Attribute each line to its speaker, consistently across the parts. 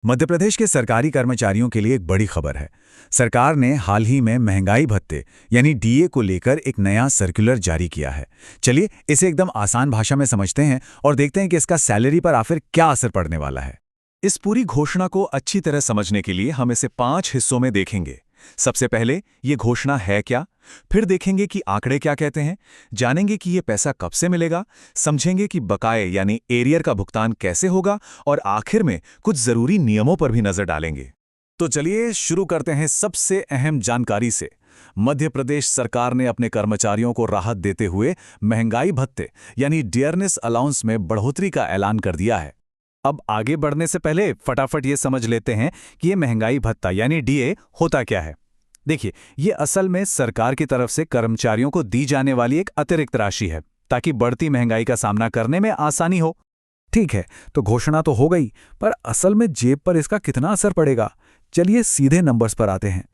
Speaker 1: मध्य प्रदेश के सरकारी कर्मचारियों के लिए एक बड़ी खबर है। सरकार ने हाल ही में महंगाई भत्ते यानी डीए को लेकर एक नया सर्कुलर जारी किया है। चलिए इसे एकदम आसान भाषा में समझते हैं और देखते हैं कि इसका सैलरी पर आखिर क्या असर पड़ने वाला है।
Speaker 2: इस पूरी घोषणा को अच्छी तरह समझने के लिए हम इसे 5 हिस्सों में देखेंगे। सबसे पहले ये घोषणा है क्या, फिर देखेंगे कि आंकड़े क्या कहते हैं, जानेंगे कि ये पैसा कब से मिलेगा, समझेंगे कि बकाये यानी एरियर का भुगतान कैसे होगा और आखिर में कुछ जरूरी नियमों पर भी नजर डालेंगे।
Speaker 1: तो चलिए शुरू करते हैं सबसे अहम जानकारी से। मध्य प्रदेश सरकार ने अपने कर्मचारियों को राहत देते हुए महंगाई भत्ते यानी डियरनेस अलाउंस में बढ़ोतरी का ऐलान कर दिया है।
Speaker 2: अब आगे बढ़ने से पहले फटाफट ये समझ लेते हैं कि ये महंगाई भत्ता यानी डीए होता क्या है। देखिए, ये असल में सरकार की तरफ से कर्मचारियों को दी जाने वाली एक अतिरिक्त राशि है ताकि बढ़ती महंगाई का सामना करने में आसानी हो।
Speaker 1: ठीक है, तो घोषणा तो हो गई, पर असल में जेब पर इसका कितना असर पड़ेगा? चलिए सीधे नंबर्स पर आते हैं।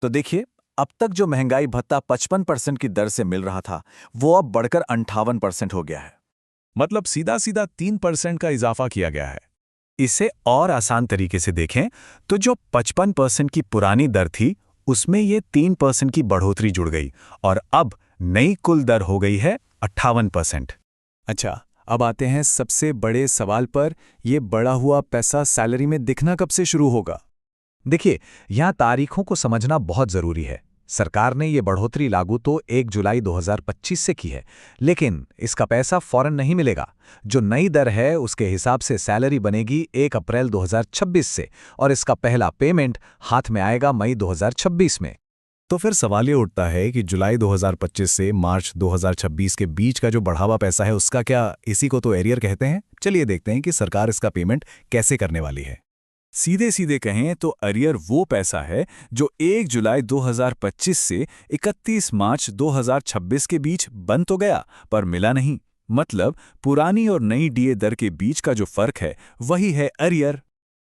Speaker 2: तो देखिए, अब तक जो महंगाई भत्ता 55% की दर से मिल रहा था, वो अब बढ़कर 58% हो गया है। मतलब सीधा सीधा 3% का इजाफा किया गया है।
Speaker 1: इसे और आसान तरीके से देखें तो जो 55% की पुरानी दर थी उसमें ये 3% की बढ़ोतरी जुड़ गई और अब नई कुल दर हो गई है 58%।
Speaker 2: अच्छा, अब आते हैं सबसे बड़े सवाल पर। ये बढ़ा हुआ पैसा सैलरी में दिखना कब से शुरू होगा?
Speaker 1: देखिए, यहाँ तारीखों को समझना बहुत जरूरी है। सरकार ने ये बढ़ोतरी लागू तो 1 जुलाई 2025 से की है, लेकिन इसका पैसा फौरन नहीं मिलेगा। जो नई दर है उसके हिसाब से सैलरी बनेगी 1 अप्रैल 2026 से और इसका पहला पेमेंट हाथ में आएगा मई 2026 में।
Speaker 2: तो फिर सवाल ये उठता है कि जुलाई 2025 से मार्च 2026 के बीच का जो बढ़ा हुआ पैसा है उसका क्या, इसी को तो एरियर कहते हैं। चलिए देखते हैं कि सरकार इसका पेमेंट कैसे करने वाली है। सीधे सीधे कहें तो अरियर वो पैसा है जो 1 जुलाई 2025 से 31 मार्च 2026 के बीच बन तो गया पर मिला नहीं। मतलब पुरानी और नई डीए दर के बीच का जो फर्क है वही है अरियर।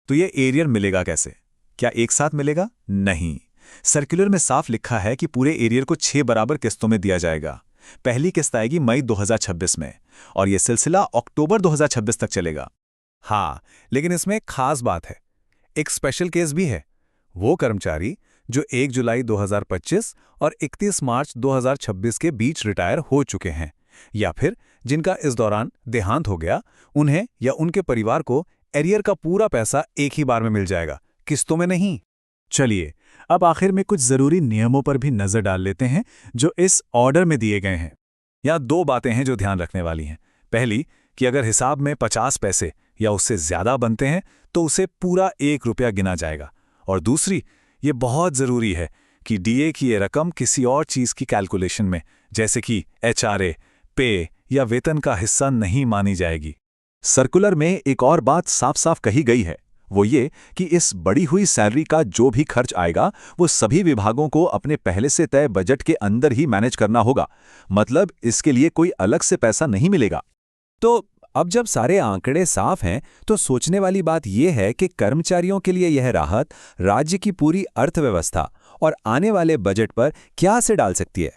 Speaker 2: तो ये एरियर मिलेगा कैसे? क्या एक साथ मिलेगा? नहीं। सर्कुलर में साफ लिखा है कि पूरे एरियर को 6 बराबर किस्तों में दिया जाएगा। पहली किस्त आएगी मई 2026 में और यह सिलसिला अक्टूबर 2026 तक चलेगा। हाँ, लेकिन इसमें एक खास बात है, एक स्पेशल केस भी है। वो कर्मचारी जो 1 जुलाई 2025 और 31 मार्च 2026 के बीच रिटायर हो चुके हैं या फिर जिनका इस दौरान देहांत हो गया, उन्हें या उनके परिवार को एरियर का पूरा पैसा एक ही बार में मिल जाएगा, किस्तों में नहीं। चलिए अब आखिर में कुछ जरूरी नियमों पर भी नजर डाल लेते हैं जो इस ऑर्डर में दिए गए हैं। यहाँ 2 बातें हैं जो ध्यान रखने वाली हैं। पहली कि अगर हिसाब में 50 पैसे या उससे ज्यादा बनते हैं तो उसे पूरा 1 रुपया गिना जाएगा। और दूसरी, ये बहुत जरूरी है कि डीए की ये रकम किसी और चीज की कैलकुलेशन में, जैसे कि एचआरए, पे या वेतन का हिस्सा नहीं मानी जाएगी। सर्कुलर में एक और बात साफ साफ कही गई है, वो ये कि इस बढ़ी हुई सैलरी का जो भी खर्च आएगा वो सभी विभागों को अपने पहले से तय बजट के अंदर ही मैनेज करना होगा। मतलब इसके लिए कोई अलग से पैसा नहीं मिलेगा। तो अब जब सारे आंकड़े साफ हैं तो सोचने वाली बात यह है कि कर्मचारियों के लिए यह राहत राज्य की पूरी अर्थव्यवस्था और आने वाले बजट पर क्या असर डाल सकती है।